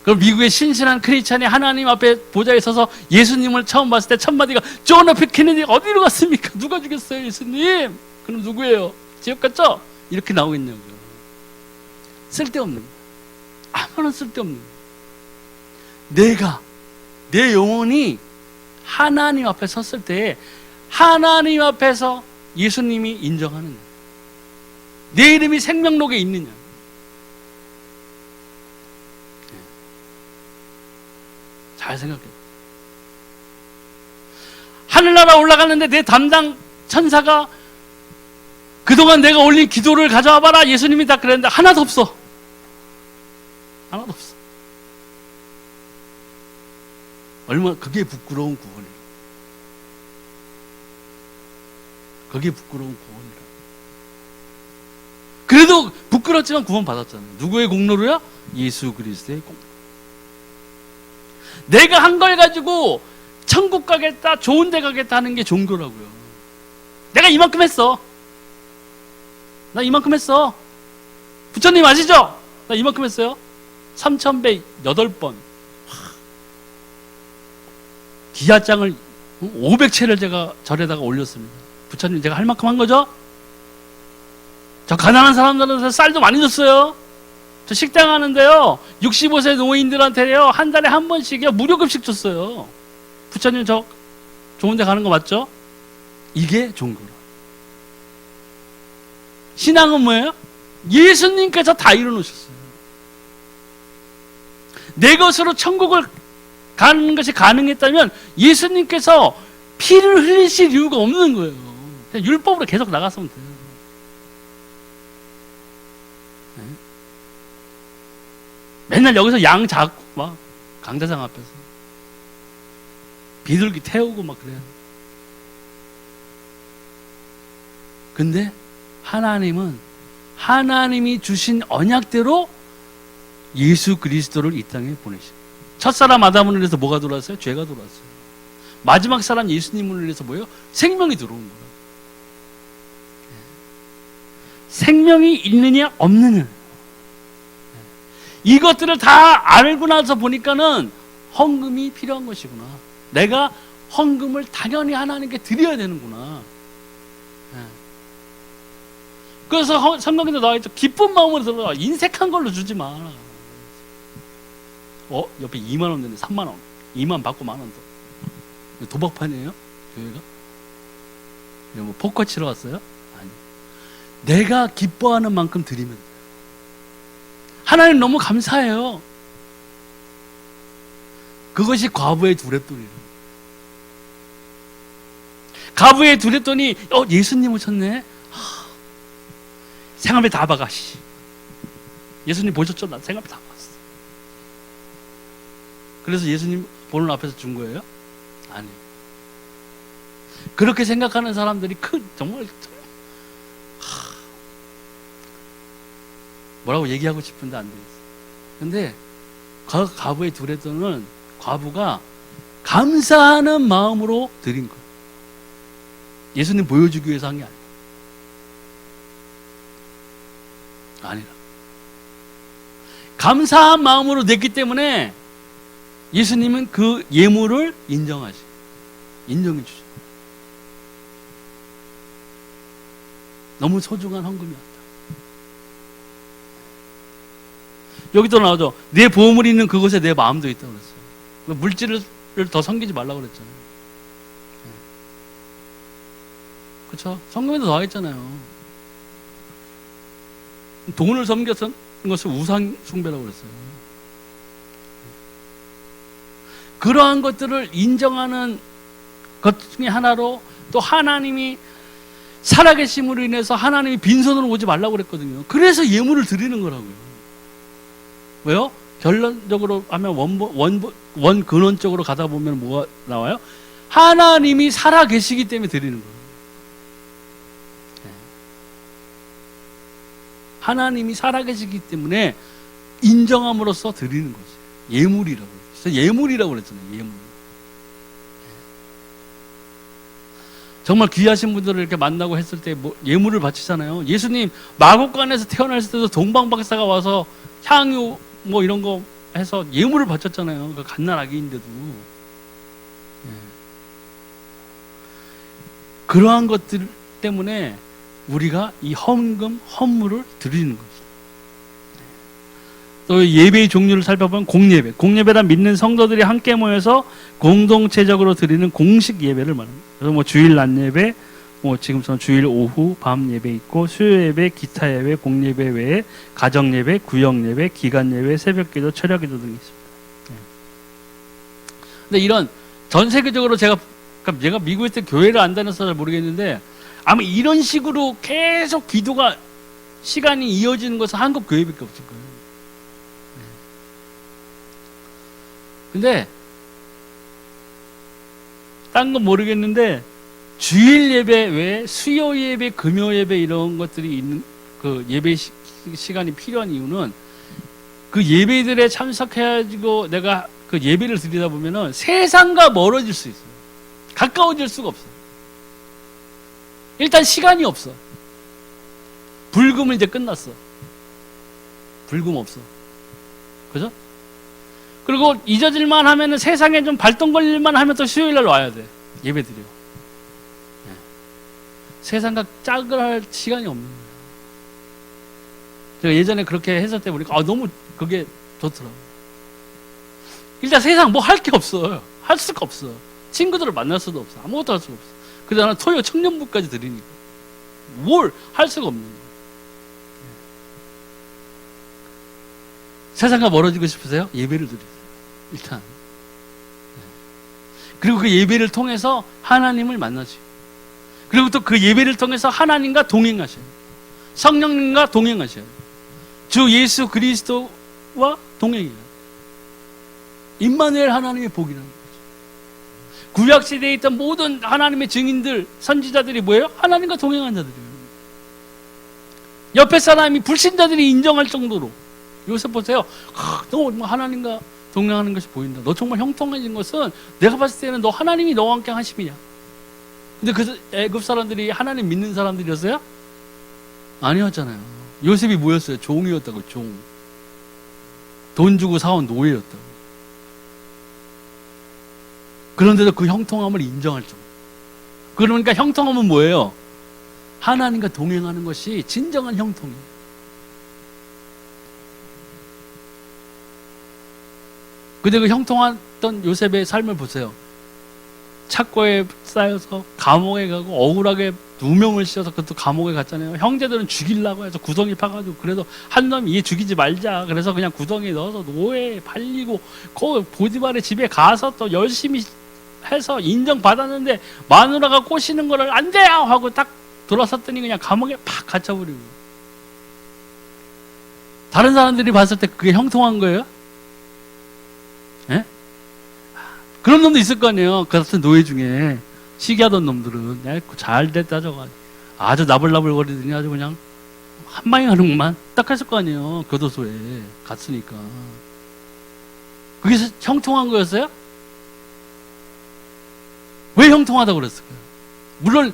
그럼 미국의 신실한 크리스찬이 하나님 앞에 보좌에 서서 예수님을 처음 봤을 때 첫 마디가 존 F 케네디 어디로 갔습니까? 누가 죽였어요 예수님? 그럼 누구예요? 지옥 갔죠? 이렇게 나오겠냐고요. 쓸데없는 거예요. 아무런 쓸데없는 거예요. 내 영혼이 하나님 앞에 섰을 때 하나님 앞에서 예수님이 인정하느냐, 내 이름이 생명록에 있느냐. 잘 생각해요. 하늘나라 올라가는데 내 담당 천사가 그동안 내가 올린 기도를 가져와 봐라 예수님이 다 그랬는데 하나도 없어. 하나도 없어. 얼마나 그게 부끄러운 구원이에요. 그게 부끄러운 구원이라. 그래도 부끄럽지만 구원 받았잖아요. 누구의 공로로야? 예수 그리스도의 공로. 내가 한 걸 가지고 천국 가겠다, 좋은 데 가겠다 하는 게 종교라고요. 내가 이만큼 했어. 나 이만큼 했어. 부처님 아시죠? 나 이만큼 했어요. 3000배 8번. 기아장을 500채를 제가 절에다가 올렸습니다. 부처님 제가 할 만큼 한 거죠? 저 가난한 사람들한테 쌀도 많이 줬어요. 저 식당 하는데요, 65세 노인들한테요, 한 달에 한 번씩요, 무료 급식 줬어요. 부처님 저 좋은 데 가는 거 맞죠? 이게 종교라. 신앙은 뭐예요? 예수님께서 다 이뤄놓으셨어요. 내 것으로 천국을 가는 것이 가능했다면 예수님께서 피를 흘리실 이유가 없는 거예요. 그냥 율법으로 계속 나갔으면 돼요. 네? 맨날 여기서 양 잡고 막 강대상 앞에서 비둘기 태우고 막 그래요. 근데 하나님은 하나님이 주신 언약대로 예수 그리스도를 이 땅에 보내신. 첫사람 아담을 위해서 뭐가 들어왔어요? 죄가 들어왔어요. 마지막 사람 예수님을 위해서 뭐예요? 생명이 들어온 거예요. 생명이 있느냐 없느냐. 이것들을 다 알고 나서 보니까는 헌금이 필요한 것이구나. 내가 헌금을 당연히 하나님께 드려야 되는구나. 그래서 성경에도 나와 있죠. 기쁜 마음으로 들어가. 인색한 걸로 주지 마. 옆에 2만 원 되네. 3만 원. 2만 받고 만 원 더. 도박판이에요? 교회가? 뭐 포커 치러 왔어요? 아니. 내가 기뻐하는 만큼 드리면 돼요. 하나님 너무 감사해요. 그것이 과부의 두렛돈이에요. 과부의 두렛돈이 예수님 오셨네. 생활비 다 박아. 예수님 보셨죠? 나 생활비 다 박았어. 그래서 예수님 보는 앞에서 준 거예요? 아니요. 그렇게 생각하는 사람들이 정말 뭐라고 얘기하고 싶은데 안 되겠어요. 근데 과부의 두렛돈은 과부가 감사하는 마음으로 드린 거예요. 예수님 보여주기 위해서 한 게 아니라 감사한 마음으로 냈기 때문에 예수님은 그 예물을 인정해 주죠. 너무 소중한 헌금이었다. 여기도 나오죠. 내 보물이 있는 그곳에 내 마음도 있다고 그랬어요. 물질을 더 섬기지 말라고 그랬잖아요. 그렇죠? 성경에도 나와 있잖아요. 돈을 섬겼던 것을 우상 숭배라고 그랬어요. 그러한 것들을 인정하는 것 중에 하나로 또 하나님이 살아계심으로 인해서 하나님이 빈손으로 오지 말라고 그랬거든요. 그래서 예물을 드리는 거라고요. 왜요? 결론적으로 하면 원 근원적으로 가다 보면 뭐가 나와요? 하나님이 살아계시기 때문에 드리는 거예요. 하나님이 살아계시기 때문에 인정함으로써 드리는 거죠. 예물이라고 그랬어요. 예물이라고 그랬잖아요. 예물. 정말 귀하신 분들을 이렇게 만나고 했을 때 예물을 바치잖아요. 예수님 마국간에서 태어났을 때도 동방박사가 와서 향유 이런 거 해서 예물을 바쳤잖아요. 그 갓난 아기인데도. 그러한 것들 때문에 우리가 이 헌금, 헌물을 드리는 거죠. 또 예배의 종류를 살펴보면 공예배. 공예배란 믿는 성도들이 함께 모여서 공동체적으로 드리는 공식 예배를 말합니다. 그래서 주일 낮 예배, 지금처럼 주일 오후 밤 예배 있고 수요 예배, 기타 예배, 공예배 외에 가정 예배, 구역 예배, 기간 예배, 새벽기도, 철야기도 등이 있습니다. 근데 이런 전 세계적으로 제가 미국에 있을 때 교회를 안 다녀서 잘 모르겠는데 아마 이런 식으로 계속 기도가 시간이 이어지는 것은 한국 교회밖에 없을 거예요. 근데 딴 건 모르겠는데 주일 예배 외에 수요 예배, 금요 예배 이런 것들이 있는 그 예배 시간이 필요한 이유는 그 예배들에 참석해가지고 내가 그 예배를 드리다 보면은 세상과 멀어질 수 있어요. 가까워질 수가 없어요. 일단 시간이 없어. 불금은 이제 끝났어. 불금 없어. 그죠? 그리고 잊어질만 하면은 세상에 좀 발동 걸릴만 하면 또 수요일날 와야 돼. 예배 드려. 네. 세상과 짝을 할 시간이 없는 거예요. 제가 예전에 그렇게 했을 때 보니까 너무 그게 좋더라고요. 일단 세상 뭐 할 게 없어요. 할 수가 없어. 친구들을 만날 수도 없어. 아무것도 할 수가 없어. 그래서 나는 토요 청년부까지 드리니까 뭘 할 수가 없는 거예요. 세상과 멀어지고 싶으세요? 예배를 드리세요. 일단. 그리고 그 예배를 통해서 하나님을 만나죠. 그리고 또 그 예배를 통해서 하나님과 동행하셔요. 성령님과 동행하셔요. 주 예수 그리스도와 동행해요. 임마누엘 하나님의 복이라는 거죠. 구약시대에 있던 모든 하나님의 증인들, 선지자들이 뭐예요? 하나님과 동행한 자들이에요. 옆에 사람이 불신자들이 인정할 정도로. 요새 보세요. 너 하나님과 동행하는 것이 보인다. 너 정말 형통해진 것은 내가 봤을 때는 너 하나님이 너와 함께 하심이야. 근데 그 애굽 사람들이 하나님 믿는 사람들이었어요? 아니었잖아요. 요셉이 뭐였어요? 종이었다고. 종. 돈 주고 사온 노예였다고. 그런데도 그 형통함을 인정할 정도. 그러니까 형통함은 뭐예요? 하나님과 동행하는 것이 진정한 형통이에요. 근데 그 형통했던 요셉의 삶을 보세요. 착고에 쌓여서 감옥에 가고 억울하게 누명을 씌워서 그것도 감옥에 갔잖아요. 형제들은 죽이려고 해서 구덩이 파가지고 그래도 한 놈이 얘 죽이지 말자. 그래서 그냥 구덩이에 넣어서 노예에 팔리고 그 보디발의 집에 가서 또 열심히 해서 인정받았는데 마누라가 꼬시는 거를 안 돼요 하고 딱 돌아섰더니 그냥 감옥에 팍 갇혀버리고. 다른 사람들이 봤을 때 그게 형통한 거예요? 예? 그런 놈도 있을 거 아니에요. 그 같은 노예 중에 시기하던 놈들은 잘 됐다 저거 아주 나불나불거리더니 아주 그냥 한 방에 가는구만 딱 했을 거 아니에요. 교도소에 갔으니까. 그게 형통한 거였어요? 왜 형통하다고 그랬을까요? 물론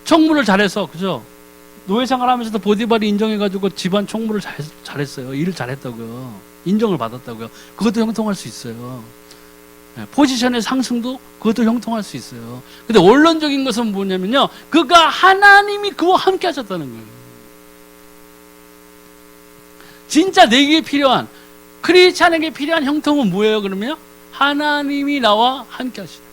총무를 잘해서, 그죠? 노예 생활하면서도 보디발이 인정해가지고 집안 총무를 잘했어요. 일을 잘했다고요. 인정을 받았다고요. 그것도 형통할 수 있어요. 포지션의 상승도 그것도 형통할 수 있어요. 근데 원론적인 것은 뭐냐면요, 그가 하나님이 그와 함께 하셨다는 거예요. 진짜 내게 필요한, 크리스찬에게 필요한 형통은 뭐예요? 그러면 하나님이 나와 함께 하시다.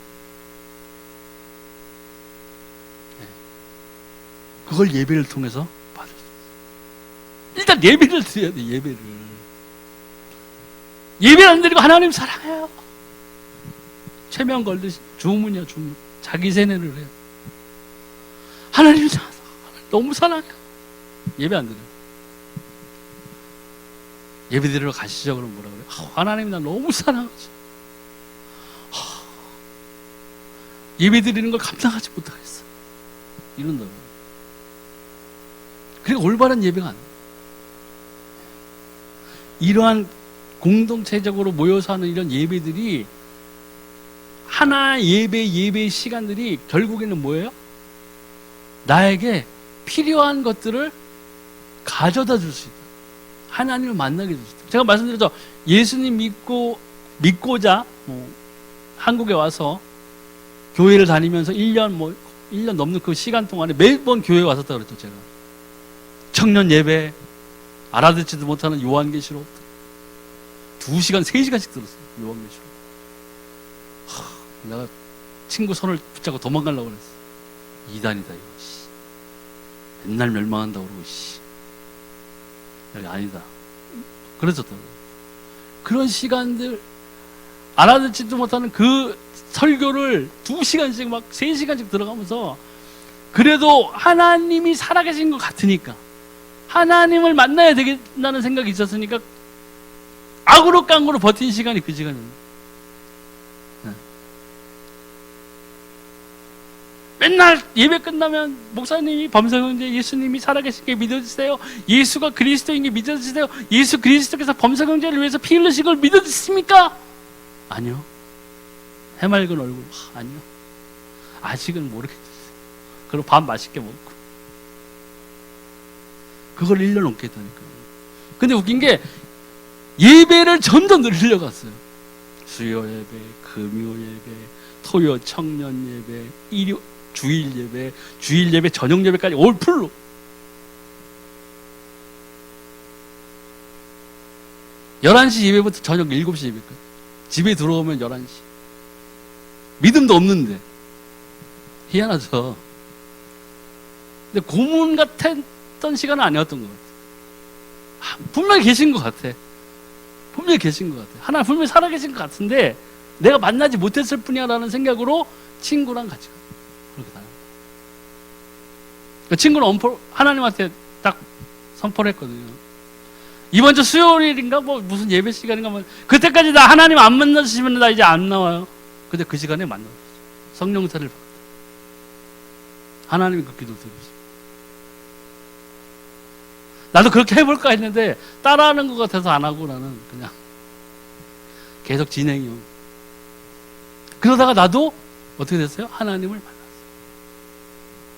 그걸 예배를 통해서 받을 수 있어요. 일단 예배를 드려야 돼. 예배를 안 드리고 하나님 사랑해요. 최면 걸듯이 주문이야 주문. 자기 세뇌를 해요. 하나님 사랑해요. 너무 사랑해요. 예배 안 드려요. 예배 드리러 가시죠. 그럼 뭐라 그래요? 하나님 나 너무 사랑하죠. 예배 드리는 걸 감당하지 못하겠어요. 이런다고요. 그리고 올바른 예배가 안 돼요. 이러한 공동체적으로 모여서 하는 이런 예배들이 하나의 예배의 시간들이 결국에는 뭐예요? 나에게 필요한 것들을 가져다 줄 수 있다. 하나님을 만나게 줄 수 있다. 제가 말씀드렸죠. 예수님 믿고자 한국에 와서 교회를 다니면서 1년 넘는 그 시간 동안에 매번 교회에 왔었다 그랬죠. 제가 청년 예배, 알아듣지도 못하는 요한계시록 2시간, 3시간씩 들었어요. 요한계시록. 내가 친구 손을 붙잡고 도망가려고 그랬어. 이단이다 이거. 맨날 멸망한다고 그러고 여기 아니다. 그랬었다고요. 그런 시간들, 알아듣지도 못하는 그 설교를 2시간씩 막 3시간씩 들어가면서, 그래도 하나님이 살아계신 것 같으니까, 하나님을 만나야 되겠다는 생각이 있었으니까 악으로 깡으로 버틴 시간이 그 시간이에요. 맨날 예배 끝나면 목사님이 범사형제 예수님이 살아계신 게 믿어지세요? 예수가 그리스도인 게 믿어지세요? 예수 그리스도께서 범사형제를 위해서 피 흘리신 걸 믿어지십니까? 아니요. 해맑은 얼굴. 아니요. 아직은 모르겠어요. 그리고 밥 맛있게 먹고. 그걸 1년 넘게 했다니까요. 근데 웃긴 게 예배를 점점 늘리려고 갔어요. 수요 예배, 금요 예배, 토요 청년 예배, 일요 주일 예배, 저녁 예배까지 올 풀로. 11시 예배부터 저녁 7시 예배까지. 집에 들어오면 11시. 믿음도 없는데. 희한하죠. 근데 고문 같았던 시간은 아니었던 것 같아요. 분명히 계신 것 같아. 분명히 계신 것 같아. 하나님 분명히 살아계신 것 같은데 내가 만나지 못했을 뿐이야 라는 생각으로 친구랑 같이 그렇게 다녀요. 그 친구는 하나님한테 딱 선포를 했거든요. 이번 주 수요일인가 뭐 무슨 예배 시간인가 뭐 그때까지 나 하나님 안 만나주시면 나 이제 안 나와요. 근데 그 시간에 만나주셨어요. 성령사를 받았다. 하나님이 그 기도 들으셨어요. 나도 그렇게 해볼까 했는데 따라하는 것 같아서 안 하고 나는 그냥 계속 진행이요. 그러다가 나도 어떻게 됐어요? 하나님을 만났어요.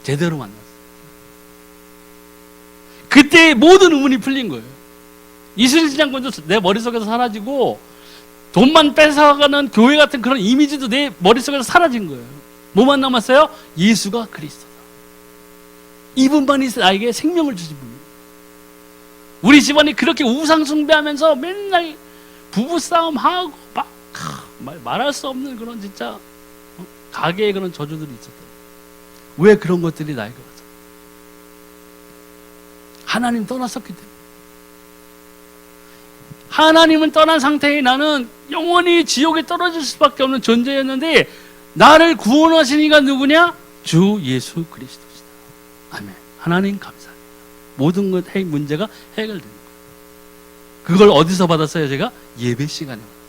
제대로 만났어요. 그때 모든 의문이 풀린 거예요. 이슬 장군도 내 머릿속에서 사라지고 돈만 뺏어가는 교회 같은 그런 이미지도 내 머릿속에서 사라진 거예요. 뭐만 남았어요? 예수가 그리스도다. 이분만이 나에게 생명을 주신 분이에요. 우리 집안이 그렇게 우상 숭배하면서 맨날 부부싸움하고 막 말할 수 없는 그런 진짜 가게의 그런 저주들이 있었다. 왜 그런 것들이 나에게 왔어? 하나님 떠났었기 때문에. 하나님을 떠난 상태의 나는 영원히 지옥에 떨어질 수밖에 없는 존재였는데 나를 구원하신 이가 누구냐? 주 예수 그리스도시다. 아멘. 하나님 감사합니다. 모든 것 문제가 해결되는 거예요. 그걸 어디서 받았어요? 제가 예배 시간에 받았어요.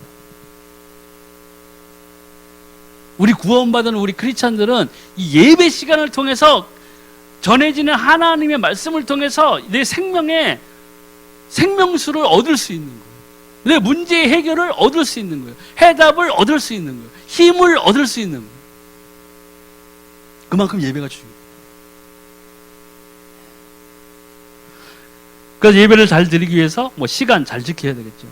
우리 구원받은 우리 크리스찬들은 이 예배 시간을 통해서 전해지는 하나님의 말씀을 통해서 내 생명의 생명수를 얻을 수 있는 거예요. 내 문제의 해결을 얻을 수 있는 거예요. 해답을 얻을 수 있는 거예요. 힘을 얻을 수 있는 거예요. 그만큼 예배가 중요해요. 그래서 예배를 잘 드리기 위해서 뭐 시간 잘 지켜야 되겠죠.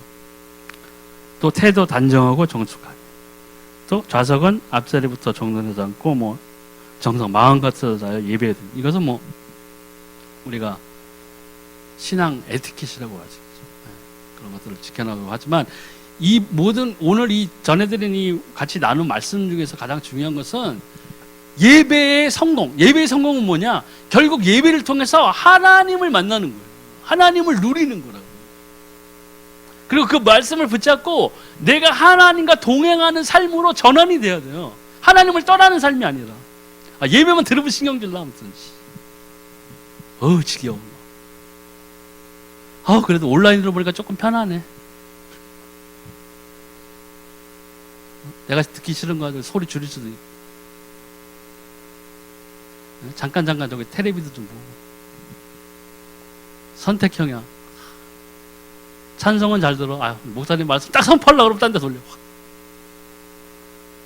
또 태도 단정하고 정숙하게. 또 좌석은 앞자리부터 정돈하지 않고 뭐 정성 마음 같아서 예배해야 됩니다. 이것은 뭐 우리가 신앙 에티켓이라고 하죠. 그런 것들을 지켜나가고 하지만 이 모든 오늘 이 전해드린 이 같이 나눈 말씀 중에서 가장 중요한 것은 예배의 성공. 예배의 성공은 뭐냐? 결국 예배를 통해서 하나님을 만나는 거예요. 하나님을 누리는 거라고. 그리고 그 말씀을 붙잡고 내가 하나님과 동행하는 삶으로 전환이 돼야 돼요. 하나님을 떠나는 삶이 아니라. 예배만 들으면 신경질 나. 아무튼 지겨워. 그래도 온라인으로 보니까 조금 편하네. 내가 듣기 싫은 거 가지고 소리 줄일 수도 있고. 잠깐 저기 텔레비도 좀 보고. 선택형이야. 찬송은 잘 들어. 목사님 말씀 딱 선포하려고 그러면 딴 데 돌려.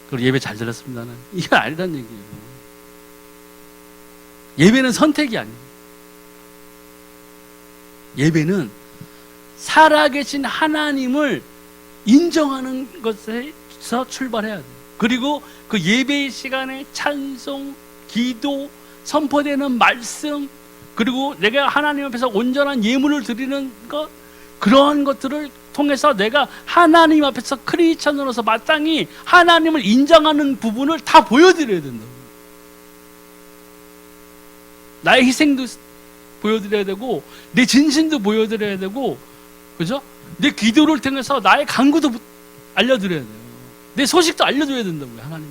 그리고 예배 잘 들었습니다는. 이게 아니란 얘기예요. 예배는 선택이 아니에요. 예배는 살아계신 하나님을 인정하는 것에서 출발해야 돼요. 그리고 그 예배의 시간에 찬송, 기도, 선포되는 말씀, 그리고 내가 하나님 앞에서 온전한 예물을 드리는 것, 그러한 것들을 통해서 내가 하나님 앞에서 크리스찬으로서 마땅히 하나님을 인정하는 부분을 다 보여드려야 된다고. 나의 희생도 보여드려야 되고 내 진심도 보여드려야 되고, 그죠? 내 기도를 통해서 나의 간구도 알려드려야 돼요. 내 소식도 알려줘야 된다고요.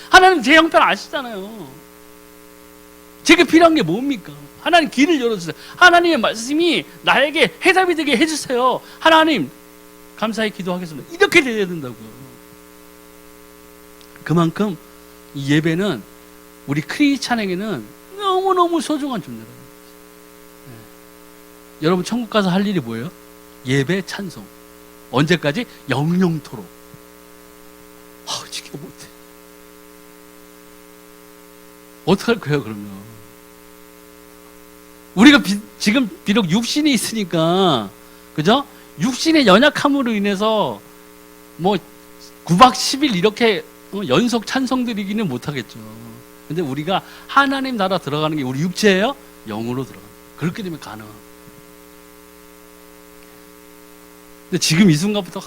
하나님 제 형편 아시잖아요. 제게 필요한 게 뭡니까? 하나님 길을 열어주세요. 하나님의 말씀이 나에게 해답이 되게 해주세요. 하나님 감사히 기도하겠습니다. 이렇게 돼야 된다고요. 그만큼 이 예배는 우리 크리스찬에게는 너무너무 소중한 존재라는 거예요. 여러분 천국 가서 할 일이 뭐예요? 예배, 찬송. 언제까지? 영영토록. 지켜 못해. 어떡할 거예요 그러면? 우리가 지금 비록 육신이 있으니까, 그죠? 육신의 연약함으로 인해서 뭐 9박 10일 이렇게 연속 찬송 드리기는 못하겠죠. 근데 우리가 하나님 나라 들어가는 게 우리 육체예요? 영으로 들어가는 거예요. 그렇게 되면 가능합니다. 근데 지금 이 순간부터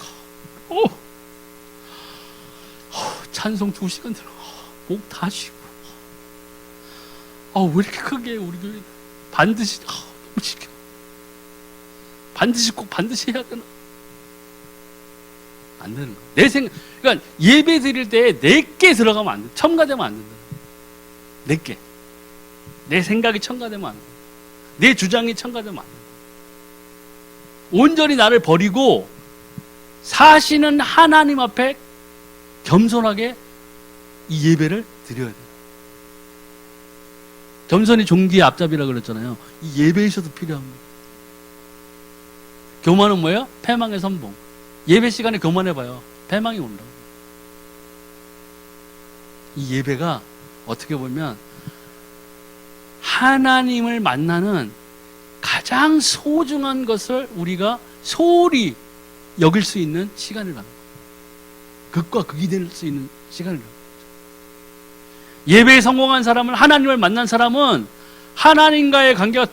찬송 2시간 들어 목 다 쉬고 왜 이렇게 크게 우리 교회 반드시 너무 지켜 반드시 꼭 반드시 해야 되나? 안 되는 거야. 내 생각, 그러니까 예배 드릴 때 내게 들어가면 안 돼. 첨가되면 안 된다. 내게. 내 생각이 첨가되면 안 돼. 내 주장이 첨가되면 안 돼. 온전히 나를 버리고 사시는 하나님 앞에 겸손하게 이 예배를 드려야 돼. 겸손이 종기의 앞잡이라 그랬잖아요. 이 예배에서도 필요합니다. 교만은 뭐예요? 패망의 선봉. 예배 시간에 교만해봐요. 패망이 온다고. 이 예배가 어떻게 보면 하나님을 만나는 가장 소중한 것을 우리가 소홀히 여길 수 있는 시간이라는 거예요. 극과 극이 될 수 있는 시간이라는 거예요. 예배에 성공한 사람은, 하나님을 만난 사람은 하나님과의 관계가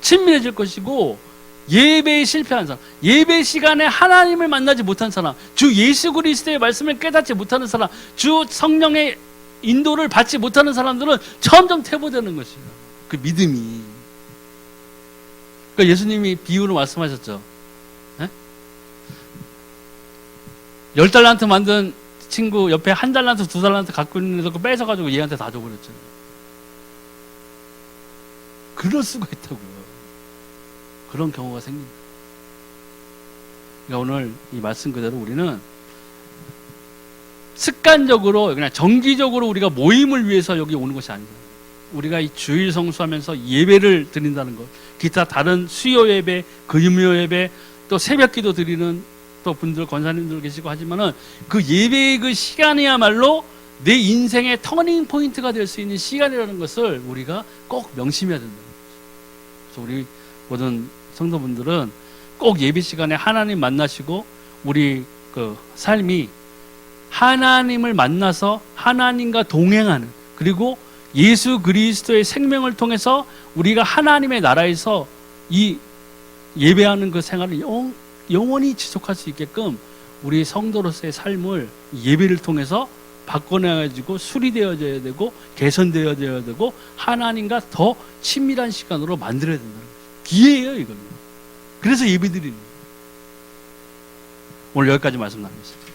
친밀해질 것이고, 예배에 실패한 사람, 예배 시간에 하나님을 만나지 못한 사람, 주 예수 그리스도의 말씀을 깨닫지 못하는 사람, 주 성령의 인도를 받지 못하는 사람들은 점점 퇴보되는 것이에요. 그 믿음이. 그러니까 예수님이 비유로 말씀하셨죠. 10달란트 만든 친구 옆에 1달란트, 2달란트 갖고 있는 거 뺏어가지고 얘한테 다 줘버렸잖아요. 그럴 수가 있다고요. 그런 경우가 생깁니다. 그러니까 오늘 이 말씀 그대로 우리는 습관적으로 그냥 정기적으로 우리가 모임을 위해서 여기 오는 것이 아니다. 우리가 이 주일 성수하면서 예배를 드린다는 것, 기타 다른 수요 예배, 금요 예배, 또 새벽기도 드리는 또 분들, 권사님들 계시고 하지만은 그 예배의 그 시간이야말로 내 인생의 터닝 포인트가 될 수 있는 시간이라는 것을 우리가 꼭 명심해야 된다. 그래서 우리 모든 성도분들은 꼭 예배 시간에 하나님 만나시고 우리 그 삶이 하나님을 만나서 하나님과 동행하는, 그리고 예수 그리스도의 생명을 통해서 우리가 하나님의 나라에서 이 예배하는 그 생활을 영원히 지속할 수 있게끔 우리 성도로서의 삶을 예배를 통해서 바꿔내가지고 수리되어져야 되고 개선되어져야 되고 하나님과 더 친밀한 시간으로 만들어야 된다는 거죠. 기회예요, 이거는. 그래서 예배드리는 거예요. 오늘 여기까지 말씀 나누겠습니다.